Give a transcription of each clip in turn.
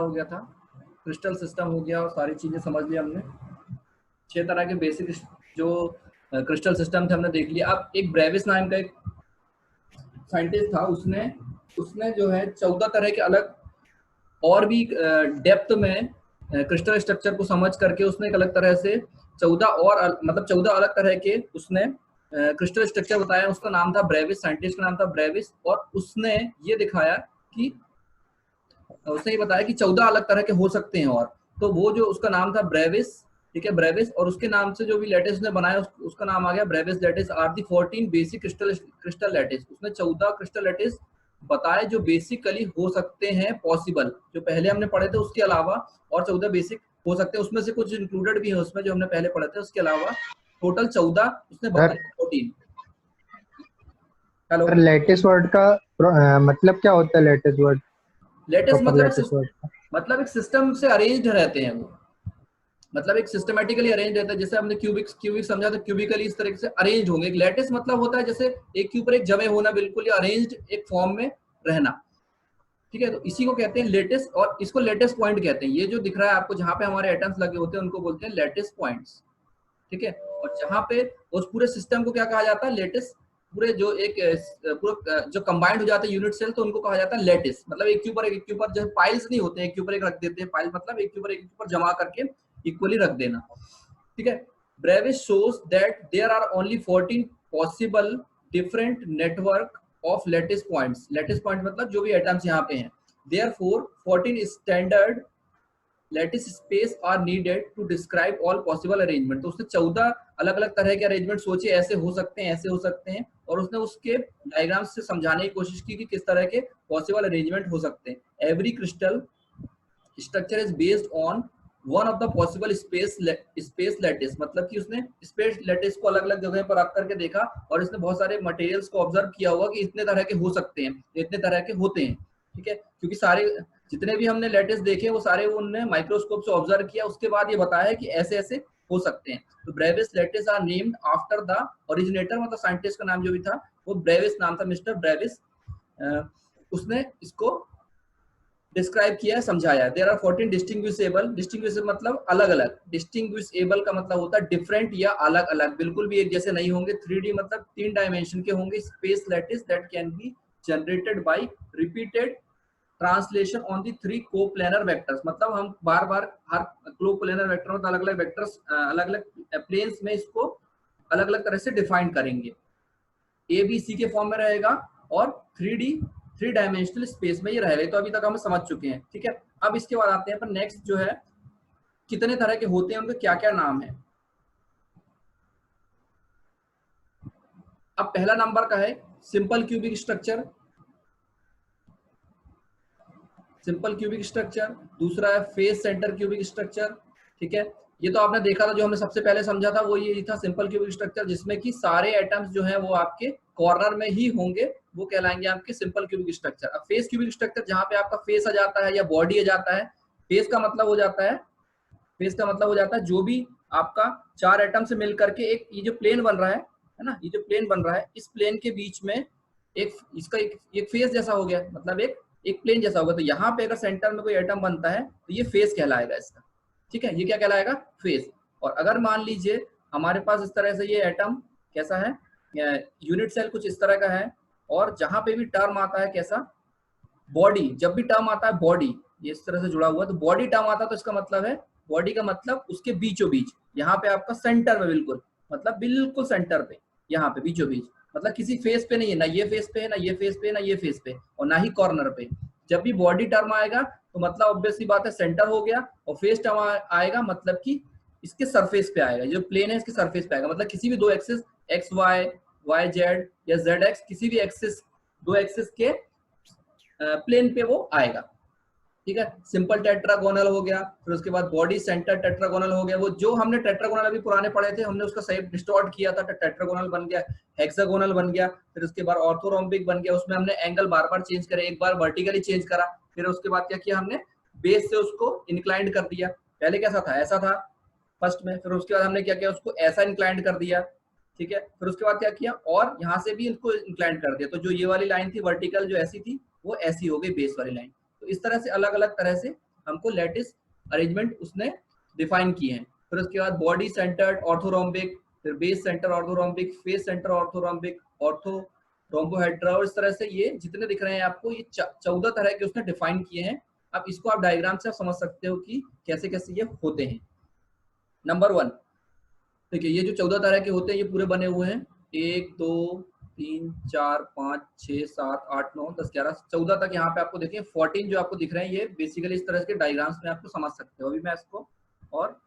हो गया था, क्रिस्टल सिस्टम हो गया और सारी चीजें समझ ली हमने। 6 तरह के बेसिक जो क्रिस्टल सिस्टम थे हमने देख लिया। अब एक ब्रेविस नाम का एक साइंटिस्ट था, उसने जो है 14 तरह के अलग और भी डेप्थ में क्रिस्टल स्ट्रक्चर को समझ करके उसने एक अलग तरह से 14 अलग तरह के उसने क्रिस्टल स्ट्रक्चर बताया। उसका नाम था ब्रेविस, साइंटिस्ट का नाम था ब्रेविस। और उसने ये दिखाया कि उसने ये बताया कि 14 अलग तरह के हो सकते हैं। और तो वो जो उसका नाम था ब्रेविस, ठीक है, ब्रेविस, और उसके नाम से जो भी लैटिस ने बनाया उसका नाम आ गया Bravais lattice are the 14 basic crystal lattice. उसने 14 क्रिस्टल लैटिस बताए जो बेसिकली हो सकते हैं पॉसिबल, जो पहले हमने पढ़े थे उसके अलावा और 14 बेसिक हो सकते हैं। उसमें से कुछ इंक्लूडेड भी है उसमें जो हमने पहले पढ़े थे, उसके अलावा टोटल 14 उसने सर, बताया। 14। हेलो। सर लैटिस वर्ड का मतलब क्या होता है? Lattice word, latest proper lattice word का। मतलब एक सिस्टम से अरेंज्ड रहते हैं वो, मतलब एक सिस्टमेटिकली अरेंज रहता है। जैसे हमने क्यूबिक समझा तो क्यूबिकली इस तरीके से अरेंज होंगे। एक लेटिस मतलब होता है जैसे एक के ऊपर एक जमे होना, बिल्कुल अरेंज्ड एक फॉर्म में रहना, ठीक है। तो इसी को कहते हैं लेटिस, और इसको लेटिस पॉइंट कहते हैं। ये जो दिख रहा है आपको जहां पे हमारे एटम्स लगे होते हैं उनको बोलते हैं लेटिस पॉइंट्स, ठीक है। और जहां पे उस पूरे सिस्टम को क्या कहा जाता है? लेटिस। पूरे जो एक पूरा जो कंबाइंड हो जाते हैं यूनिट सेल, तो उनको कहा जाता है लेटिस। मतलब एक के ऊपर जैसे पाइल्स नहीं होते, एक के ऊपर एक रख देते हैं पाइल, मतलब एक के ऊपर जमा करके इक्वली रख देना, ठीक है। Brevis shows that there are only 14 possible different network of lattice points। lattice point मतलब जो भी एटम्स यहाँ पे हैं। Therefore 14 standard lattice space are needed to describe all possible arrangement। तो उसने 14 अलग अलग तरह के अरेंजमेंट सोचे, ऐसे हो सकते हैं, ऐसे हो सकते हैं, और उसने उसके डायग्राम्स से समझाने की कोशिश की कि किस तरह के पॉसिबल अरेंजमेंट हो सकते हैं। Every crystal structure is based on one of the possible space lattice. मतलब कि उसने स्पेस लैटिस को अलग अलग जगह पर रख करके देखा, और इसने बहुत सारे मटेरियल्स को ऑब्जर्व किया हुआ कि इतने तरह के हो सकते हैं, इतने तरह के होते हैं, ठीक है। क्योंकि सारे जितने भी हमने लैटिस देखे वो सारे उनने माइक्रोस्कोप से ऑब्जर्व किया, उसके बाद ये बताया कि ऐसे ऐसे हो सकते हैं। तो Bravais lattice are named after the originator, मतलब साइंटिस्ट का नाम जो भी था वो ब्रेविस नाम था, मिस्टर ब्रेविस। उसने इसको डिस्क्राइब किया, समझाया। There are 14 distinguishable. डिस्टिंग्विशेबल मतलब अलग अलग, डिस्टिंग्विशेबल का मतलब होता है डिफरेंट या अलग अलग, बिल्कुल भी एक जैसे नहीं होंगे। 3D मतलब 3 डायमेंशन के होंगे। Space lattice that can be generated by repeated translation on the 3 coplanar vectors. मतलब हम बार बार हर कोप्लेनर वेक्टर में अलग अलग वेक्टर्स अलग अलग प्लेन्स में इसको अलग अलग तरह से डिफाइन करेंगे। ए बी सी के फॉर्म में रहेगा और 3 डायमेंशनल स्पेस में ये रहेगा। तो अभी तक हम समझ चुके हैं, ठीक है। अब इसके बाद आते हैं पर नेक्स्ट जो है कितने तरह के होते हैं, उनके क्या क्या नाम है। अब पहला नंबर का है simple cubic structure. Simple cubic structure. दूसरा है फेस सेंटर क्यूबिक स्ट्रक्चर, ठीक है। ये तो आपने देखा था, जो हमने सबसे पहले समझा था वो ये था सिंपल क्यूबिक स्ट्रक्चर, जिसमें कि सारे एटम्स जो है वो आपके कॉर्नर में ही होंगे, वो कहलाएंगे आपके सिंपल क्यूबिक स्ट्रक्चर। अब फेस क्यूबिक स्ट्रक्चर जहां पे आपका फेस आ जाता है या बॉडी आ जाता है। फेस का मतलब हो जाता है, जो भी आपका 4 एटम से मिल करके एक ये जो प्लेन बन रहा है ना, ये जो प्लेन बन रहा है, इस प्लेन के बीच में एक इसका एक फेस जैसा हो गया, मतलब एक प्लेन जैसा होगा। तो यहाँ पे अगर सेंटर में कोई एटम बनता है तो ये फेस कहलाएगा इसका, ठीक है। ये क्या कहलाएगा? फेस। और अगर मान लीजिए हमारे पास इस तरह से ये एटम कैसा है, यूनिट सेल कुछ इस तरह का है, और जहां पे भी टर्म आता है कैसा, बॉडी, जब भी टर्म आता है बॉडी, ये इस तरह से जुड़ा हुआ है, तो बॉडी टर्म आता है तो इसका मतलब है बॉडी का मतलब उसके बीचों बीच, यहाँ पे आपका सेंटर में बिल्कुल, मतलब बिल्कुल सेंटर पे, यहाँ पे बीचों बीच, मतलब किसी फेस पे नहीं है, ना ये फेस पे है, ना ये फेस पे, ना ये फेस पे, और ना ही कॉर्नर पे। जब भी बॉडी टर्म आएगा तो मतलब ऑब्वियसली बात है सेंटर हो गया, और फेस टर्म आएगा मतलब कि इसके सरफेस पे आएगा, जो प्लेन है इसके सरफेस पे आएगा, मतलब किसी भी दो axis X Y, Y Z या जेड एक्स, किसी भी एक्सिस, दो एक्सिस के प्लेन पे वो आएगा, ठीक है। सिंपल टेट्रागोनल हो गया, फिर उसके बाद बॉडी सेंटर टेट्रागोनल हो गया। वो जो हमने टेट्रागोनल अभी पुराने पढ़े थे, हमने उसका शेप डिस्टॉर्ट किया था, टेट्रागोनल बन गया, हेक्सागोनल बन गया, फिर उसके बाद ऑर्थोरोम्बिक बन गया। उसमें हमने एंगल बार बार चेंज करे, एक बार वर्टिकली चेंज करा, फिर उसके बाद क्या किया हमने, बेस से उसको इंक्लाइंड कर दिया। पहले कैसा था, ऐसा था फर्स्ट में, फिर उसके बाद हमने क्या किया, उसको ऐसा इंक्लाइंड कर दिया, ठीक है। फिर उसके बाद क्या किया, और यहाँ से भी इसको इंक्लाइंड कर दिया, तो जो ये वाली लाइन थी वर्टिकल जो ऐसी थी वो ऐसी हो गई बेस वाली लाइन। तो इस तरह से अलग अलग तरह से हमको लैटिस अरेंजमेंट उसने डिफाइन किए हैं। फिर उसके बाद बॉडी सेंटर्ड ऑर्थोरोम्बिक, फिर base centre orthorhombic, face centre orthorhombic, ortho rhombohedra, और इस तरह से ये जितने दिख रहे हैं आपको ये 14 तरह के उसने डिफाइन किए हैं। अब इसको आप डायग्राम से आप समझ सकते हो कि कैसे कैसे ये होते हैं। नंबर 1 देखिए, ये जो 14 तरह के होते हैं ये पूरे बने हुए हैं 1 2 3 4 5 6 7 8 9 10 11 14 तक। यहाँ पे आपको देखिए 14 जो आपको दिख रहे हैं ये बेसिकली इस तरह के डायग्राम्स में आपको समझ सकते हो। अभी मैं इसको और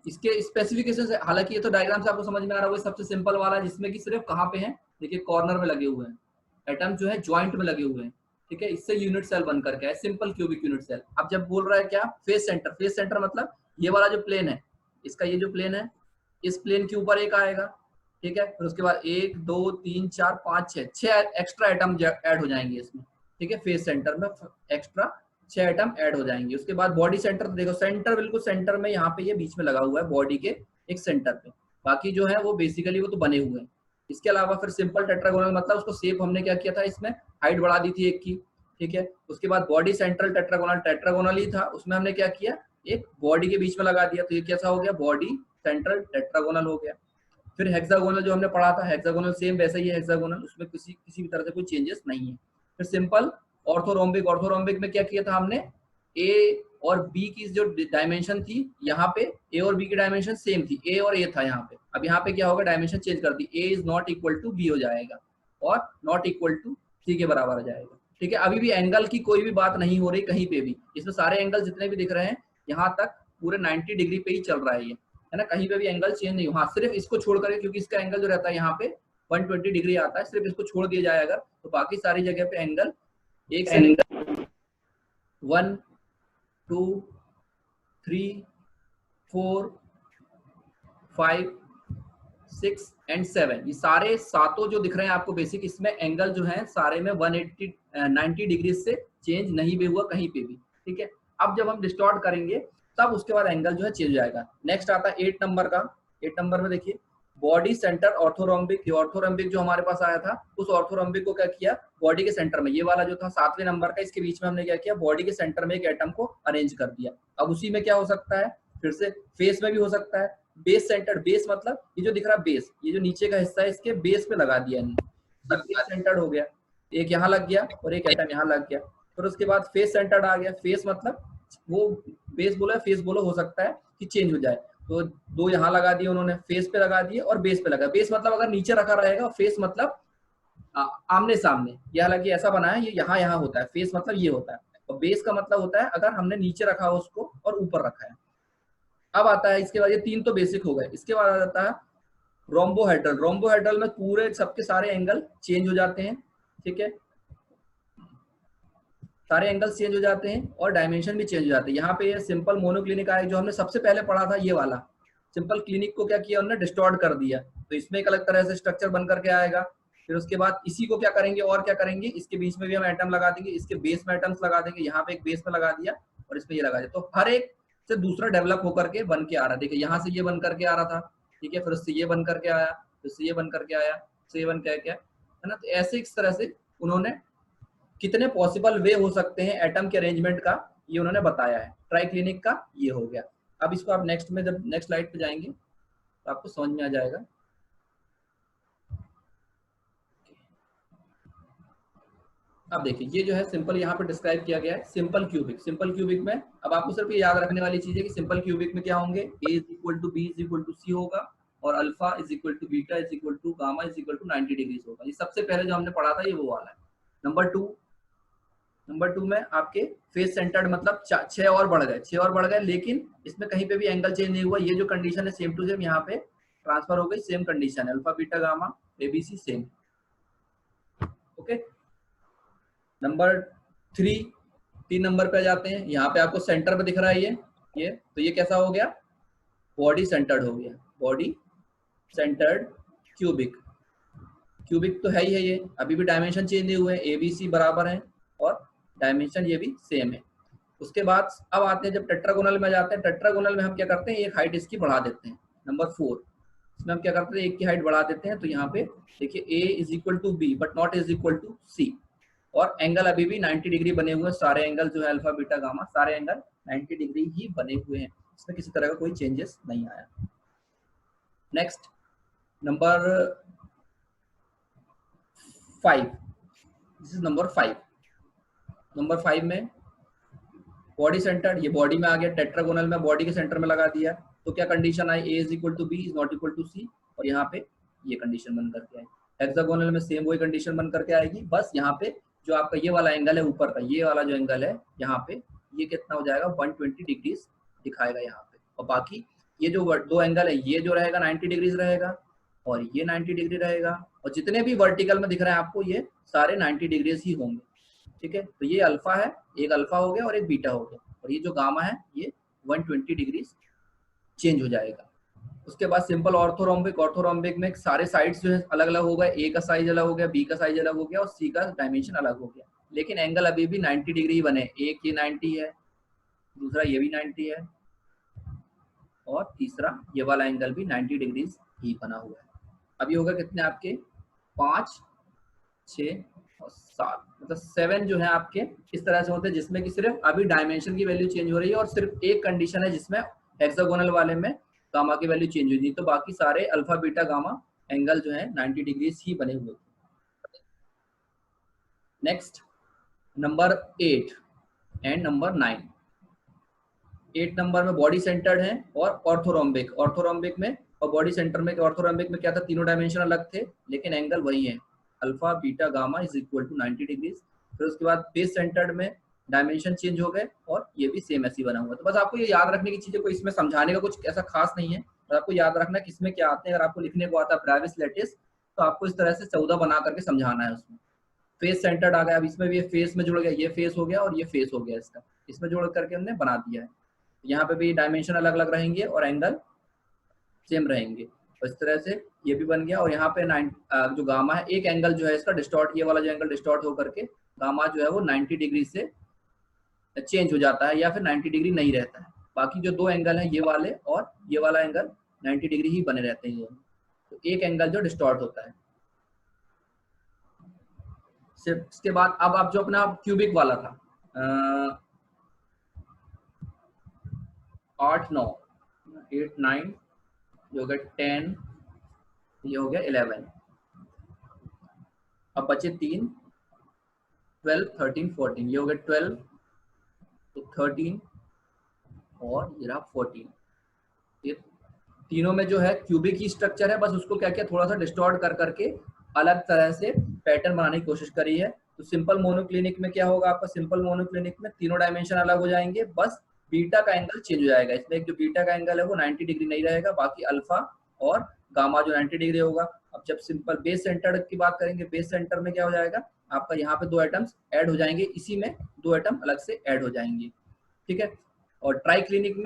इसके स्पेसिफिकेशन से, हालांकि ये तो डायग्राम से आपको समझ में आ रहा होगा, सबसे सिंपल वाला जिसमें कि सिर्फ कहाँ पे है, देखिए कॉर्नर में लगे हुए हैं, एटम जो है ज्वाइंट में लगे हुए हैं, ठीक है। इससे यूनिट सेल बन करके है, सिंपल क्यूबिक यूनिट सेल। अब जब बोल रहा है क्या, फेस सेंटर, फेस सेंटर मतलब ये वाला जो प्लेन है, इसका ये जो प्लेन है, इस प्लेन के ऊपर एक आएगा, ठीक है। फिर उसके बाद 1 2 3 4 5 6 एक्स्ट्रा एटम ऐड हो जाएंगे इसमें, ठीक है। फेस सेंटर में एक्स्ट्रा 6 एटम ऐड हो जाएंगे। उसके बाद बॉडी सेंटर, तो देखो सेंटर बिल्कुल सेंटर में यहाँ पे ये बीच में लगा हुआ है बॉडी के एक सेंटर पे, बाकी जो है वो बेसिकली वो तो बने हुए हैं। इसके अलावा फिर सिंपल टेट्रागोनल मतलब उसको शेप हमने क्या किया था, इसमें हाइट बढ़ा दी थी एक की, ठीक है। उसके बाद बॉडी सेंट्रल टेट्रागोनल, टेट्रागोनल ही था, उसमें हमने क्या किया, एक बॉडी के बीच में लगा दिया, तो ये कैसा हो गया, बॉडी सेंट्रल टेट्रागोनल हो गया। फिर हेक्सागोनल जो हमने पढ़ा था, हेक्सागोनल सेम वैसा ही है हेक्सागोनल, उसमें किसी भी तरह से कोई चेंजेस नहीं है। फिर सिंपल ऑर्थोरोम्बिक, ऑर्थोरोम्बिक में क्या किया था हमने, ए और बी की जो डायमेंशन थी, यहाँ पे ए और बी की डायमेंशन सेम थी, ए और ए था यहाँ पे। अब यहाँ पे क्या होगा, डायमेंशन चेंज कर दी, A is not equal to B हो जाएगा और नॉट इक्वल टू सी के बराबर आ जाएगा, ठीक है। अभी भी एंगल की कोई भी बात नहीं हो रही कहीं पे भी, इसमें सारे एंगल जितने भी दिख रहे हैं यहाँ तक पूरे 90 डिग्री पे ही चल रहा है ये, है ना, कहीं पे भी एंगल चेंज नहीं हुआ। हाँ, सिर्फ इसको छोड़ करके, क्योंकि इसका एंगल जो रहता है यहाँ पे 120 डिग्री आता है, सिर्फ इसको छोड़ दिया जाए अगर, तो बाकी सारी जगह पे एंगल एक से 1 2 3 4 5 6 एंड 7, ये सारे सातों जो दिख रहे हैं आपको बेसिक, इसमें एंगल जो है सारे में 180 90 डिग्री से चेंज नहीं भी हुआ कहीं पे भी, ठीक है। अब जब हम डिस्टॉर्ट करेंगे तब उसके बाद एंगल जो है चेंज हो जाएगा। नेक्स्ट आता है 8 नंबर का। 8 नंबर में देखिए बॉडी सेंटर ऑर्थोरोम्बिक, ये ऑर्थोरोम्बिक जो हमारे पास आया था, उस ऑर्थोरोम्बिक को क्या किया, बॉडी के सेंटर में, ये वाला जो था 7वें नंबर का, इसके बीच में हमने क्या किया, बॉडी के सेंटर में एक एटम को अरेंज कर दिया। अब उसी में क्या हो सकता है, फिर से फेस में भी हो सकता है, बेस सेंटर, बेस मतलब ये जो दिख रहा है बेस, ये जो नीचे का हिस्सा है इसके बेस पे लगा दिया, बेस सेंटर्ड हो गया, एक यहाँ लग गया और एक एटम यहाँ लग गया। फिर उसके बाद फेस सेंटर्ड आ गया, फेस मतलब वो बेस बोलो या फेस बोलो, हो सकता है कि चेंज हो जाए, तो 2 यहाँ लगा दिए उन्होंने, फेस पे लगा दिए और बेस पे लगा। बेस मतलब अगर नीचे रखा रहेगा, फेस मतलब आमने सामने, ये हालांकि ऐसा बना है, ये यहाँ यहाँ होता है, फेस मतलब ये होता है, और बेस का मतलब होता है अगर हमने नीचे रखा हो उसको और ऊपर रखा है। अब आता है इसके बाद, ये 3 तो बेसिक हो गए, इसके बाद आ जाता है रोम्बोहेड्रल। रोम्बोहेड्रल में पूरे सबके सारे एंगल चेंज हो जाते हैं, ठीक है, सारे एंगल्स चेंज हो जाते हैं और डायमेंशन भी चेंज हो जाते हैं। यहाँ पे ये सिंपल मोनोक्लिनिक आया, जो हमने सबसे पहले पढ़ा था, ये वाला सिंपल क्लिनिक को क्या किया उन्होंने, डिस्टॉर्ट कर दिया, तो इसमें एक अलग तरह से स्ट्रक्चर बन करके आएगा। फिर उसके बाद इसी को क्या करेंगे, और क्या करेंगे, इसके बीच में भी हम एटम लगा देंगे, इसके बेस में एटम्स लगा देंगे, यहाँ पे एक बेस में लगा दिया और इसमें ये लगा दिया, तो हर एक से दूसरा डेवलप होकर के बन के आ रहा है। देखिए यहाँ से ये बन करके आ रहा था, ठीक है, फिर उससे ये बन करके आया, फिर से ये बन करके आया, से ये बन करके है ना। तो ऐसे इस तरह से उन्होंने कितने पॉसिबल वे हो सकते हैं एटम के अरेंजमेंट का, ये उन्होंने बताया है। ट्राइक्लिनिक का ये हो गया। अब इसको आप नेक्स्ट में, जब नेक्स्ट स्लाइड पे जाएंगे तो आपको समझ में आ जाएगा। अब देखिए ये जो है सिंपल यहाँ पे डिस्क्राइब किया गया है, सिंपल क्यूबिक। सिंपल क्यूबिक में अब आपको सिर्फ ये याद रखने वाली चीज है कि सिंपल क्यूबिक में क्या होंगे, a is equal to B is equal to C होगा, और alpha is equal to beta is equal to gamma is equal to 90 degree होगा। ये सबसे पहले जो हमने पढ़ा था ये वो वाला है। नंबर 2 में आपके फेस सेंटर्ड मतलब 6 और बढ़ गए, 6 और बढ़ गए, लेकिन इसमें कहीं पे भी एंगल चेंज नहीं हुआ। ये जो कंडीशन है सेम टू सेम यहाँ पे ट्रांसफर हो गई, सेम कंडीशन है, alpha beta gamma ABC same, okay. Number 3 number पे आ जाते हैं, यहाँ पे आपको सेंटर पे दिख रहा है ये तो ये कैसा हो गया, बॉडी सेंटर्ड हो गया, बॉडी सेंटर्ड क्यूबिक। क्यूबिक तो है ही है, ये अभी भी डायमेंशन चेंज नहीं हुए, एबीसी बराबर है और डायमेंशन ये भी सेम है। उसके बाद अब आते हैं जब टेट्रागोनल में जाते हैं, टेट्रागोनल में हम क्या करते हैं, एक हाइट इसकी बढ़ा देते हैं। नंबर 4 इसमें हम क्या करते हैं, एक की हाइट बढ़ा देते हैं, तो यहाँ पे देखिए a is equal to B but not is equal to C, और एंगल अभी भी 90 डिग्री बने हुए हैं, सारे एंगल जो है अल्फा बीटा गामा सारे एंगल 90 डिग्री ही बने हुए हैं, इसमें किसी तरह का कोई चेंजेस नहीं आया। Next number 5, this is number 5। Number 5 में बॉडी सेंटर, ये बॉडी में आ गया, टेट्रागोनल में बॉडी के सेंटर में लगा दिया, तो क्या कंडीशन आई, A is equal to B is not equal to C, और यहाँ पे ये कंडीशन बन करके आई। हेक्सागोनल में सेम वही कंडीशन बन करके आएगी, बस यहाँ पे जो आपका ये वाला एंगल है ऊपर का, ये वाला जो एंगल है यहाँ पे ये कितना हो जाएगा 120 डिग्रीज दिखाएगा यहाँ पे, और बाकी ये जो दो एंगल है ये जो रहेगा 90 डिग्रीज रहेगा और ये 90 डिग्री रहेगा, और जितने भी वर्टिकल में दिख रहे हैं आपको ये सारे 90 डिग्रीज ही होंगे। ठीक है, तो ये अल्फा है, एक अल्फा हो गया और एक बीटा हो गया, और ये जो गामा है ये 120 डिग्रीज चेंज हो जाएगा। उसके बाद सिंपल ऑर्थोरोम्बिक, ऑर्थोरोम्बिक में सारे साइड्स जो है अलग अलग हो गए, ए का साइज अलग हो गया, बी का साइज अलग हो गया और सी का डायमेंशन अलग हो गया, लेकिन एंगल अभी भी 90 डिग्री बने, एक ये 90 है, दूसरा ये भी 90 है और तीसरा ये वाला एंगल भी 90 डिग्रीज ही बना हुआ है। अभी होगा कितने आपके 5, 6 और 7, मतलब 7 जो है आपके इस तरह से होते हैं, जिसमें कि सिर्फ अभी डायमेंशन की वैल्यू चेंज हो रही है और सिर्फ एक कंडीशन है जिसमें हेक्सागोनल वाले में गामा की वैल्यू चेंज हुई थी, तो बाकी सारे अल्फा बीटा गामा एंगल जो है 90 डिग्रीज ही बने हुए थे। Next number 8 and number 9। 8 number में बॉडी सेंटर्ड है और ऑर्थोरोम्बिक, ऑर्थोरोम्बिक में और बॉडी सेंटर में, ऑर्थोरोम्बिक में क्या था, तीनों डायमेंशन अलग थे लेकिन एंगल वही है, alpha beta gamma is equal to 90 degrees. फिर उसके बाद बेस सेंटर्ड में डायमेंशन चेंज हो गए और ये भी सेम ऐसे ही बना हुआ। तो बस आपको ये याद रखने की चीजें, कोई इसमें समझाने का कुछ ऐसा खास नहीं है, और आपको याद रखना कि इसमें क्या आते हैं। अगर आपको लिखने को आता है ब्रेविस लैटिस तो आपको इस तरह से 14 बना करके समझाना है उसमें। फेस सेंटर्ड आ गया, अब इसमें भी फेस में जुड़ गया, ये फेस हो गया और ये फेस हो गया, इसका इसमें जोड़ करके हमने बना दिया है। यहाँ पे भी डायमेंशन अलग अलग रहेंगे और एंगल सेम रहेंगे, तो इस तरह से ये भी बन गया। और यहाँ पे जो गामा है, एक एंगल जो है इसका डिस्टॉर्ट, ये वाला जो एंगल डिस्टॉर्ट होकर के गामा जो है वो 90 डिग्री से चेंज हो जाता है या फिर 90 डिग्री नहीं रहता है। बाकी जो दो एंगल है ये वाले और ये वाला एंगल 90 डिग्री ही बने रहते हैं, तो एक एंगल जो डिस्टॉर्ट होता है। सिर्फ इसके बाद अब आप जो अपना क्यूबिक वाला था 8, 9, 8, 9, ये हो गया 10, ये हो गया 11, अब बचे 3, 12, 13, 14, ये हो गया 12, तो 13 और ये रहा 14। ये तीनों में जो है क्यूबिक ही स्ट्रक्चर है, बस उसको क्या किया थोड़ा सा डिस्टॉर्ट कर करके अलग तरह से पैटर्न बनाने की कोशिश करी है। तो सिंपल मोनोक्लिनिक में क्या होगा आपका, सिंपल मोनोक्लिनिक में तीनों डायमेंशन अलग हो जाएंगे, बस बीटा का एंगल चेंज हो जाएगा। इसमें जो बीटा का एंगल है वो 90 डिग्री नहीं रहेगा, बाकी अल्फा और गामा जो 90 डिग्री होगा। अब जब सिंपल बेस सेंटर की बात करेंगे, बेस सेंटर में क्या हो जाएगा आपका, यहाँ पे 2 एटम्स ऐड हो जाएंगे, इसी में 2 एटम अलग से ऐड हो जाएंगे। ठीक है, और ट्राई क्लिनिक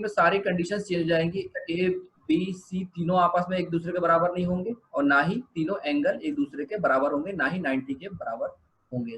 में सारी कंडीशंस चेंज हो जाएंगी, ए बी सी तीनों आपस में एक दूसरे के बराबर नहीं होंगे और ना ही तीनों एंगल एक दूसरे के बराबर होंगे, ना ही 90 के बराबर होंगे।